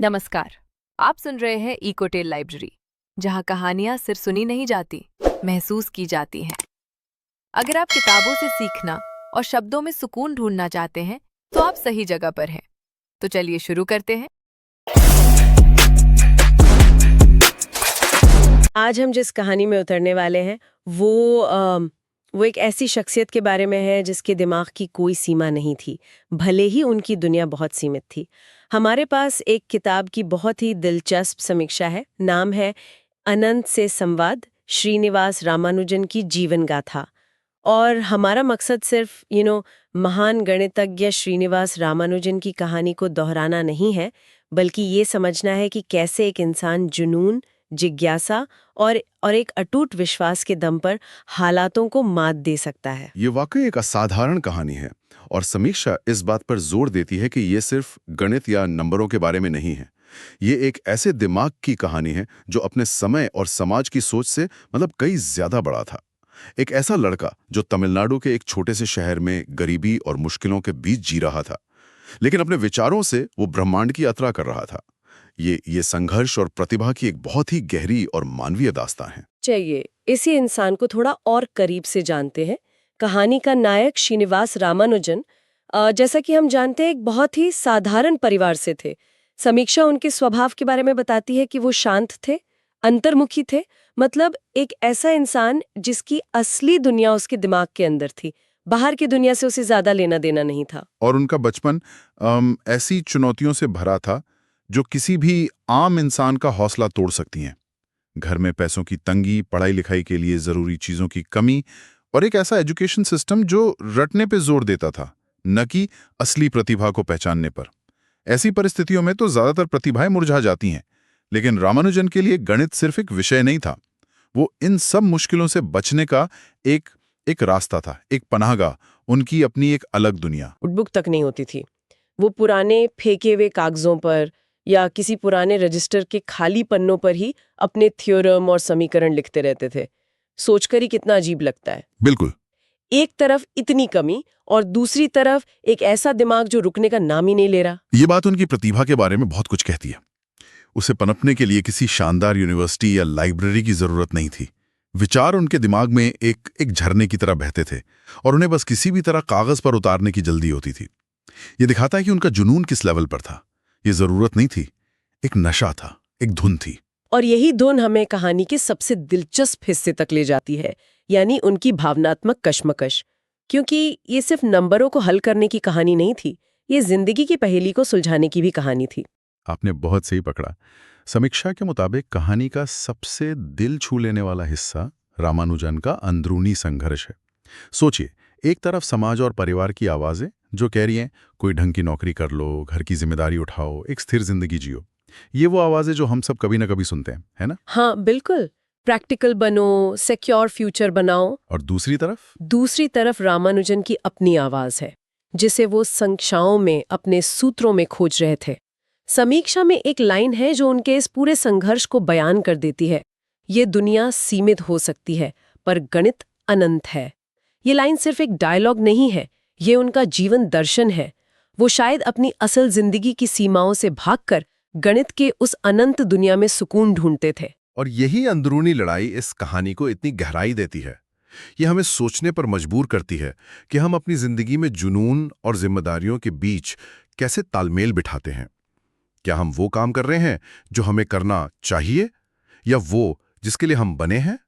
नमस्कार। आप सुन रहे हैं इकोटेल लाइब्रेरी, जहां कहानियां सिर्फ सुनी नहीं जाती, महसूस की जाती हैं। अगर आप किताबों से सीखना और शब्दों में सुकून ढूंढना चाहते हैं, तो आप सही जगह पर हैं। तो चलिए शुरू करते हैं। आज हम जिस कहानी में उतरने वाले हैं वो एक ऐसी शख्सियत के बारे में है जिसके दिमाग की कोई सीमा नहीं थी, भले ही उनकी दुनिया बहुत सीमित थी। हमारे पास एक किताब की बहुत ही दिलचस्प समीक्षा है। नाम है अनंत से संवाद, श्रीनिवास रामानुजन की जीवन गाथा। और हमारा मकसद सिर्फ महान गणितज्ञ श्रीनिवास रामानुजन की कहानी को दोहराना नहीं है, बल्कि ये समझना है कि कैसे एक इंसान जुनून, जिज्ञासा और एक अटूट विश्वास के दम पर हालातों को मात दे सकता है। ये वाकई एक असाधारण कहानी है और समीक्षा इस बात पर जोर देती है कि ये सिर्फ गणित या नंबरों के बारे में नहीं है। ये एक ऐसे दिमाग की कहानी है जो अपने समय और समाज की सोच से कई ज्यादा बड़ा था। एक ऐसा लड़का जो तमिलनाडु के एक छोटे से शहर में गरीबी और मुश्किलों के बीच जी रहा था, लेकिन अपने विचारों से वो ब्रह्मांड की यात्रा कर रहा था। ये संघर्ष और प्रतिभा की एक बहुत ही गहरी और मानवीय दास्तां है। चाहिए इसी इंसान को थोड़ा और करीब से जानते हैं। कहानी का नायक श्रीनिवास रामानुजन, जैसा कि हम जानते हैं, एक बहुत ही साधारण परिवार से थे। समीक्षा उनके स्वभाव के बारे में बताती है कि वो शांत थे, अंतर्मुखी थे, मतलब एक ऐसा इंसान जिसकी असली दुनिया उसके दिमाग के अंदर थी, बाहर की दुनिया से उसे ज्यादा लेना देना नहीं था। और उनका बचपन ऐसी चुनौतियों से भरा था जो किसी भी आम इंसान का हौसला तोड़ सकती हैं। घर में पैसों की तंगी, पढ़ाई लिखाई के लिए जरूरी चीजों की कमी और एक ऐसा एजुकेशन सिस्टम जो रटने पे जोर देता था, न कि असली प्रतिभा को पहचानने पर। ऐसी परिस्थितियों में तो ज्यादातर प्रतिभाएं मुरझा जाती हैं, लेकिन रामानुजन के लिए गणित सिर्फ एक विषय नहीं था। वो इन सब मुश्किलों से बचने का एक रास्ता था, एक पनाहगाह, उनकी अपनी एक अलग दुनिया। नोटबुक तक नहीं होती थी। वो पुराने फेंके हुए कागजों पर या किसी पुराने रजिस्टर के खाली पन्नों पर ही अपने थ्योरम और समीकरण लिखते रहते थे। सोचकर ही कितना अजीब लगता है। बिल्कुल। एक तरफ इतनी कमी और दूसरी तरफ एक ऐसा दिमाग जो रुकने का नाम ही नहीं ले रहा। ये बात उनकी प्रतिभा के बारे में बहुत कुछ कहती है। उसे पनपने के लिए किसी शानदार यूनिवर्सिटी या लाइब्रेरी की जरूरत नहीं थी। विचार उनके दिमाग में एक झरने की तरह बहते थे और उन्हें बस किसी भी तरह कागज पर उतारने की जल्दी होती थी। ये दिखाता है कि उनका जुनून किस लेवल पर था। ये जरूरत नहीं थी, एक नशा था, एक धुन थी। और यही धुन हमें कहानी के सबसे दिलचस्प हिस्से तक ले जाती है, यानी उनकी भावनात्मक कश्मकश। क्योंकि ये सिर्फ नंबरों को हल करने की कहानी नहीं थी, ये जिंदगी की पहेली को सुलझाने की भी कहानी थी। आपने बहुत सही पकड़ा। समीक्षा के मुताबिक कहानी का सबसे दिल छू लेने वाला हिस्सा रामानुजन का अंदरूनी संघर्ष है। सोचिए, एक तरफ समाज और परिवार की आवाजें जो कह रही हैं कोई ढंग की नौकरी कर लो, घर की जिम्मेदारी उठाओ, एक स्थिर जिंदगी जियो। ये वो आवाजें जो हम सब कभी ना कभी सुनते हैं, है ना? हाँ बिल्कुल, प्रैक्टिकल बनो, सिक्योर फ्यूचर बनाओ। और दूसरी तरफ रामानुजन की अपनी आवाज है, जिसे वो संख्याओं में, अपने सूत्रों में खोज रहे थे। समीक्षा में एक लाइन है जो उनके इस पूरे संघर्ष को बयान कर देती है। ये दुनिया सीमित हो सकती है, पर गणित अनंत है। ये लाइन सिर्फ एक डायलॉग नहीं है, ये उनका जीवन दर्शन है। वो शायद अपनी असल जिंदगी की सीमाओं से भागकर गणित के उस अनंत दुनिया में सुकून ढूंढते थे। और यही अंदरूनी लड़ाई इस कहानी को इतनी गहराई देती है। ये हमें सोचने पर मजबूर करती है कि हम अपनी जिंदगी में जुनून और जिम्मेदारियों के बीच कैसे तालमेल बिठाते हैं। क्या हम वो काम कर रहे हैं जो हमें करना चाहिए, या वो जिसके लिए हम बने हैं?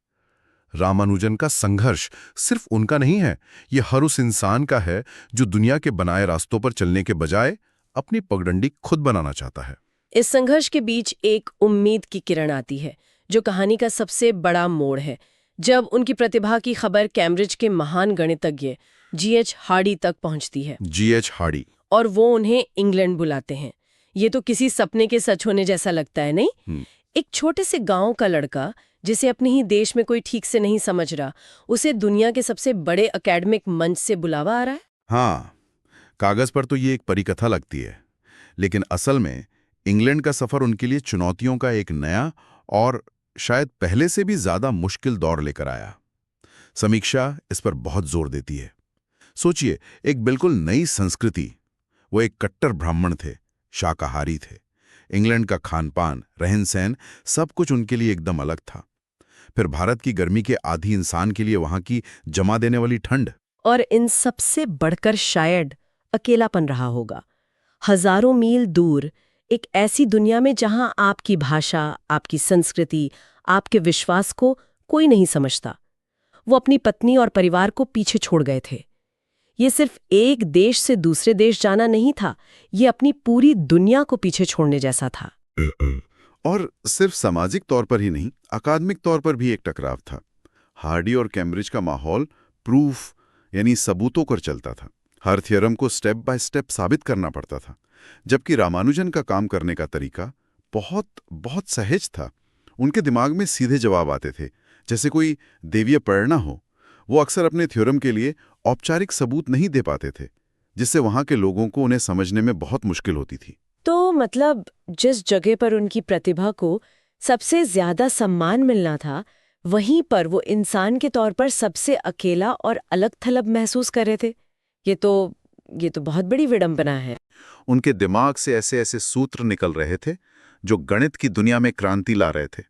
रामानुजन का संघर्ष सिर्फ उनका नहीं है, ये हर उस इंसान का है जो दुनिया के बनाए रास्तों पर चलने के बजाय अपनी पगडंडी खुद बनाना चाहता है। इस संघर्ष के बीच एक उम्मीद की किरण आती है, जो कहानी का सबसे बड़ा मोड़ है। जब उनकी प्रतिभा की खबर कैम्ब्रिज के महान गणितज्ञ G.H. हार्डी तक पहुंचती है। G.H. हार्डी। और वो उन्हें इंग्लैंड बुलाते हैं। ये तो किसी सपने के सच होने जैसा लगता है, नहीं? एक छोटे से गांव का लड़का जिसे अपने ही देश में कोई ठीक से नहीं समझ रहा, उसे दुनिया के सबसे बड़े एकेडमिक मंच से बुलावा आ रहा है। हाँ, कागज पर तो ये एक परिकथा लगती है, लेकिन असल में इंग्लैंड का सफर उनके लिए चुनौतियों का एक नया और शायद पहले से भी ज्यादा मुश्किल दौर लेकर आया। समीक्षा इस पर बहुत जोर देती है। सोचिए, एक बिल्कुल नई संस्कृति। वो एक कट्टर ब्राह्मण थे, शाकाहारी थे, इंग्लैंड का खान-पान, रहन-सहन, सब कुछ उनके लिए एकदम अलग था। फिर भारत की गर्मी के आदी इंसान के लिए वहां की जमा देने वाली ठंड। और इन सबसे बढ़कर शायद अकेलापन रहा होगा। हजारों मील दूर एक ऐसी दुनिया में जहां आपकी भाषा, आपकी संस्कृति, आपके विश्वास को कोई नहीं समझता। वो अपनी पत्नी और परिवार को पीछे छोड़ गए थे। ये सिर्फ एक देश से दूसरे देश जाना नहीं था, ये अपनी पूरी दुनिया को पीछे छोड़ने जैसा था। और सिर्फ सामाजिक तौर पर ही नहीं, अकादमिक तौर पर भी एक टकराव था। हार्डी और कैम्ब्रिज का माहौल प्रूफ यानी सबूतों पर चलता था। हर थ्योरम को स्टेप बाय स्टेप साबित करना पड़ता था, जबकि रामानुजन का काम करने का तरीका बहुत बहुत सहज था। उनके दिमाग में सीधे जवाब आते थे, जैसे कोई देवीय प्रेरणा हो। वो अक्सर अपने थ्योरम के लिए औपचारिक सबूत नहीं दे पाते थे, जिससे वहां के लोगों को उन्हें समझने में बहुत मुश्किल होती थी। तो मतलब जिस जगह पर उनकी प्रतिभा को सबसे ज्यादा सम्मान मिलना था, वहीं पर वो इंसान के तौर पर सबसे अकेला और अलग थलग महसूस कर रहे थे। ये तो बहुत बड़ी विडंबना है। उनके दिमाग से ऐसे ऐसे सूत्र निकल रहे थे जो गणित की दुनिया में क्रांति ला रहे थे।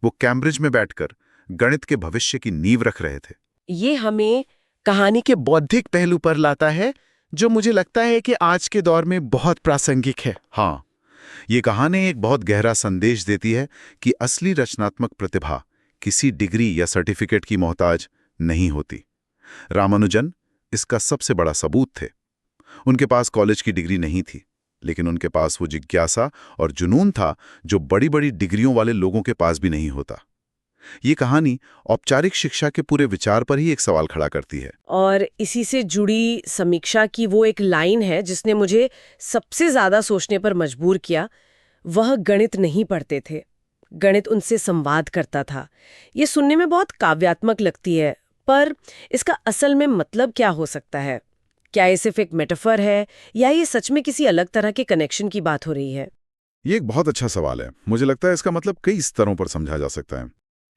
वो कैम्ब्रिज में बैठकर गणित के भविष्य की नींव रख रहे थे। ये हमें कहानी के बौद्धिक पहलू पर लाता है, जो मुझे लगता है कि आज के दौर में बहुत प्रासंगिक है। हाँ, ये कहानी एक बहुत गहरा संदेश देती है कि असली रचनात्मक प्रतिभा किसी डिग्री या सर्टिफिकेट की मोहताज नहीं होती। रामानुजन इसका सबसे बड़ा सबूत थे। उनके पास कॉलेज की डिग्री नहीं थी, लेकिन उनके पास वो जिज्ञासा और जुनून था जो बड़ी बड़ी डिग्रियों वाले लोगों के पास भी नहीं होता। ये कहानी औपचारिक शिक्षा के पूरे विचार पर ही एक सवाल खड़ा करती है। और इसी से जुड़ी समीक्षा की वो एक लाइन है जिसने मुझे सबसे ज्यादा सोचने पर मजबूर किया। वह गणित नहीं पढ़ते थे, गणित उनसे संवाद करता था। ये सुनने में बहुत काव्यात्मक लगती है, पर इसका असल में मतलब क्या हो सकता है? क्या ये सिर्फ एक मेटाफर है या ये सच में किसी अलग तरह के कनेक्शन की बात हो रही है? ये एक बहुत अच्छा सवाल है। मुझे लगता है इसका मतलब कई स्तरों पर समझा जा सकता है।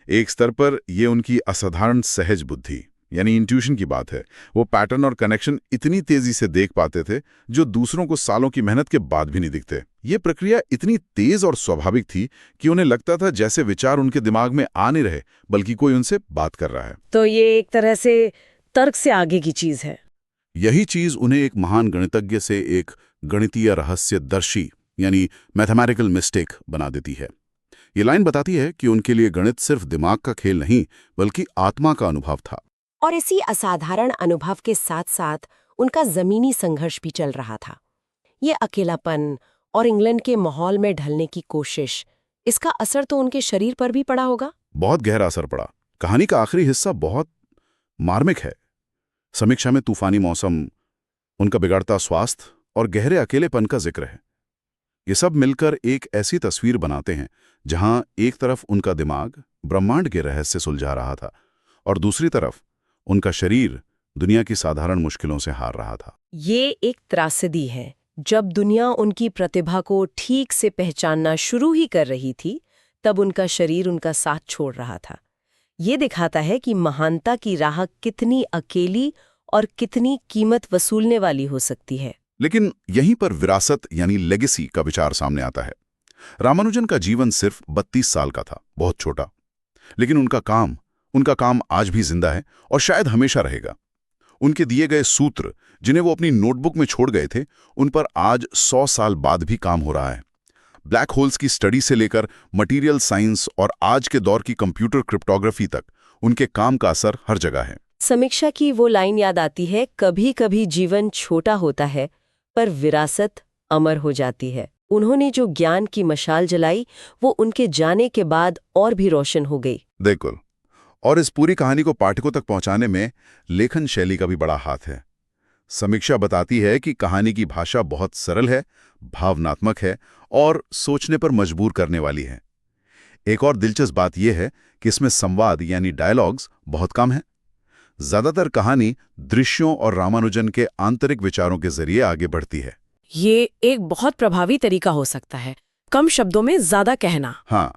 एक स्तर पर ये उनकी असाधारण सहज बुद्धि यानी इंट्यूशन की बात है। वो पैटर्न और कनेक्शन इतनी तेजी से देख पाते थे जो दूसरों को सालों की मेहनत के बाद भी नहीं दिखते। ये प्रक्रिया इतनी तेज और स्वाभाविक थी कि उन्हें लगता था जैसे विचार उनके दिमाग में आ नहीं रहे, बल्कि कोई उनसे बात कर रहा है। तो ये एक तरह से तर्क से आगे की चीज है। यही चीज उन्हें एक महान गणितज्ञ से एक गणितीय रहस्यदर्शी यानी मैथमेटिकल मिस्टेक बना देती है। ये लाइन बताती है कि उनके लिए गणित सिर्फ दिमाग का खेल नहीं, बल्कि आत्मा का अनुभव था। और इसी असाधारण अनुभव के साथ साथ उनका जमीनी संघर्ष भी चल रहा था। ये अकेलापन और इंग्लैंड के माहौल में ढलने की कोशिश, इसका असर तो उनके शरीर पर भी पड़ा होगा। बहुत गहरा असर पड़ा। कहानी का आखिरी हिस्सा बहुत मार्मिक है। समीक्षा में तूफानी मौसम, उनका बिगड़ता स्वास्थ्य और गहरे अकेलेपन का जिक्र है। ये सब मिलकर एक ऐसी तस्वीर बनाते हैं जहां एक तरफ उनका दिमाग ब्रह्मांड के रहस्य सुलझा रहा था और दूसरी तरफ उनका शरीर दुनिया की साधारण मुश्किलों से हार रहा था। ये एक त्रासदी है। जब दुनिया उनकी प्रतिभा को ठीक से पहचानना शुरू ही कर रही थी, तब उनका शरीर उनका साथ छोड़ रहा था। ये दिखाता है कि महानता की राह कितनी अकेली और कितनी कीमत वसूलने वाली हो सकती है। लेकिन यहीं पर विरासत यानी लेगेसी का विचार सामने आता है। रामानुजन का जीवन सिर्फ 32 साल का था, बहुत छोटा, लेकिन उनका काम आज भी जिंदा है और शायद हमेशा रहेगा। उनके दिए गए सूत्र, जिन्हें वो अपनी नोटबुक में छोड़ गए थे, उन पर आज 100 साल बाद भी काम हो रहा है। ब्लैक होल्स की स्टडी से लेकर मटेरियल साइंस और आज के दौर की कंप्यूटर क्रिप्टोग्राफी तक उनके काम का असर हर जगह है। समीक्षा की वो लाइन याद आती है, कभी कभी जीवन छोटा होता है पर विरासत अमर हो जाती है। उन्होंने जो ज्ञान की मशाल जलाई, वो उनके जाने के बाद और भी रोशन हो गई। बिल्कुल। और इस पूरी कहानी को पाठकों तक पहुंचाने में लेखन शैली का भी बड़ा हाथ है। समीक्षा बताती है कि कहानी की भाषा बहुत सरल है, भावनात्मक है और सोचने पर मजबूर करने वाली है। एक और दिलचस्प बात यह है कि इसमें संवाद यानी डायलॉग्स बहुत कम है। ज्यादातर कहानी दृश्यों और रामानुजन के आंतरिक विचारों के जरिए आगे बढ़ती है। ये एक बहुत प्रभावी तरीका हो सकता है, कम शब्दों में ज्यादा कहना। हाँ,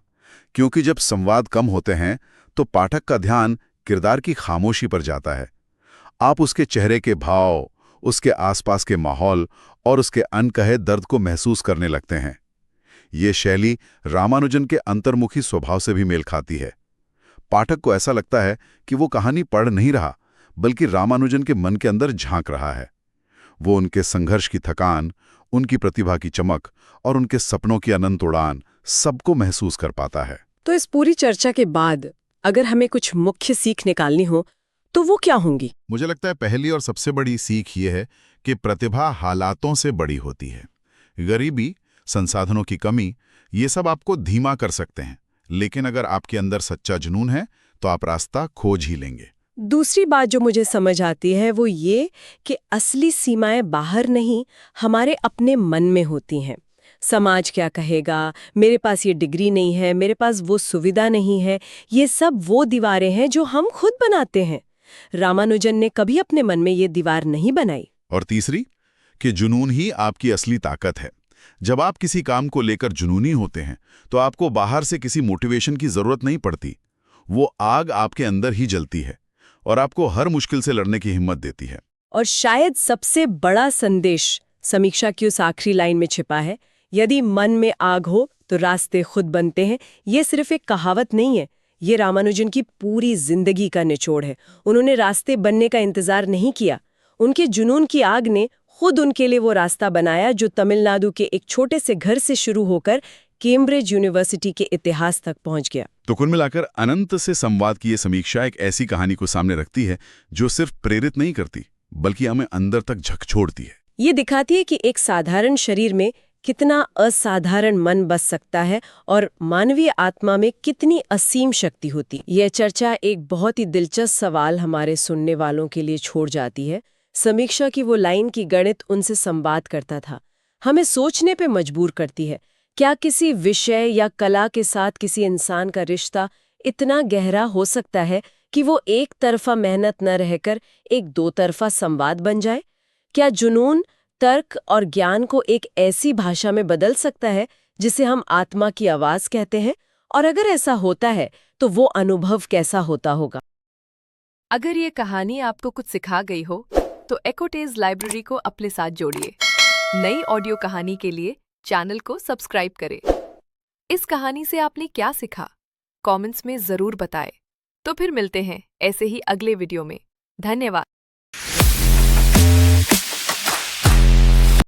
क्योंकि जब संवाद कम होते हैं तो पाठक का ध्यान किरदार की खामोशी पर जाता है। आप उसके चेहरे के भाव, उसके आसपास के माहौल और उसके अनकहे दर्द को महसूस करने लगते हैं। ये शैली रामानुजन के अंतर्मुखी स्वभाव से भी मेल खाती है। पाठक को ऐसा लगता है कि वो कहानी पढ़ नहीं रहा, बल्कि रामानुजन के मन के अंदर झांक रहा है। वो उनके संघर्ष की थकान, उनकी प्रतिभा की चमक और उनके सपनों की अनंत उड़ान सबको महसूस कर पाता है। तो इस पूरी चर्चा के बाद अगर हमें कुछ मुख्य सीख निकालनी हो तो वो क्या होंगी? मुझे लगता है पहली और सबसे बड़ी सीख ये है कि प्रतिभा हालातों से बड़ी होती है। गरीबी, संसाधनों की कमी, ये सब आपको धीमा कर सकते हैं, लेकिन अगर आपके अंदर सच्चा जुनून है तो आप रास्ता खोज ही लेंगे। दूसरी बात जो मुझे समझ आती है वो ये कि असली सीमाएं बाहर नहीं, हमारे अपने मन में होती हैं। समाज क्या कहेगा, मेरे पास ये डिग्री नहीं है, मेरे पास वो सुविधा नहीं है, ये सब वो दीवारें हैं जो हम खुद बनाते हैं। रामानुजन ने कभी अपने मन में ये दीवार नहीं बनाई। और तीसरी, कि जुनून ही आपकी असली ताकत है। जब आप किसी काम को लेकर जुनूनी होते हैं तो आपको बाहर से किसी मोटिवेशन की जरूरत नहीं पड़ती। वो आग आपके अंदर ही जलती है और आपको हर मुश्किल से लड़ने की हिम्मत देती है। और शायद सबसे बड़ा संदेश समीक्षा की उस आखिरी लाइन में छिपा है, यदि मन में आग हो तो रास्ते खुद बनते हैं। ये सिर्फ एक कहावत नहीं है, ये रामानुजन की पूरी जिंदगी का निचोड़ है। उन्होंने रास्ते बनने का इंतजार नहीं किया, उनके जुनून की आग ने खुद उनके लिए वो रास्ता बनाया जो तमिलनाडु के एक छोटे से घर से शुरू होकर कैम्ब्रिज यूनिवर्सिटी के इतिहास तक पहुंच गया। तो कुल मिलाकर अनंत से संवाद की ये समीक्षा एक ऐसी कहानी को सामने रखती है जो सिर्फ प्रेरित नहीं करती, बल्कि हमें अंदर तक झकझोरती है। ये दिखाती है कि एक साधारण शरीर में कितना असाधारण मन बस सकता है और मानवीय आत्मा में कितनी असीम शक्ति होती। यह चर्चा एक बहुत ही दिलचस्प सवाल हमारे सुनने वालों के लिए छोड़ जाती है। समीक्षा की वो लाइन की गणित उनसे संवाद करता था, हमें सोचने पे मजबूर करती है। क्या किसी विषय या कला के साथ किसी इंसान का रिश्ता इतना गहरा हो सकता है कि वो एक तरफा मेहनत न रहकर एक दो तरफा संवाद बन जाए? क्या जुनून तर्क और ज्ञान को एक ऐसी भाषा में बदल सकता है जिसे हम आत्मा की आवाज कहते हैं? और अगर ऐसा होता है तो वो अनुभव कैसा होता होगा? अगर ये कहानी आपको कुछ सिखा गई हो तो एकोटेज लाइब्रेरी को अपने साथ जोड़िए। नई ऑडियो कहानी के लिए चैनल को सब्सक्राइब करें। इस कहानी से आपने क्या सीखा? कमेंट्स में जरूर बताएं। तो फिर मिलते हैं ऐसे ही अगले वीडियो में। धन्यवाद।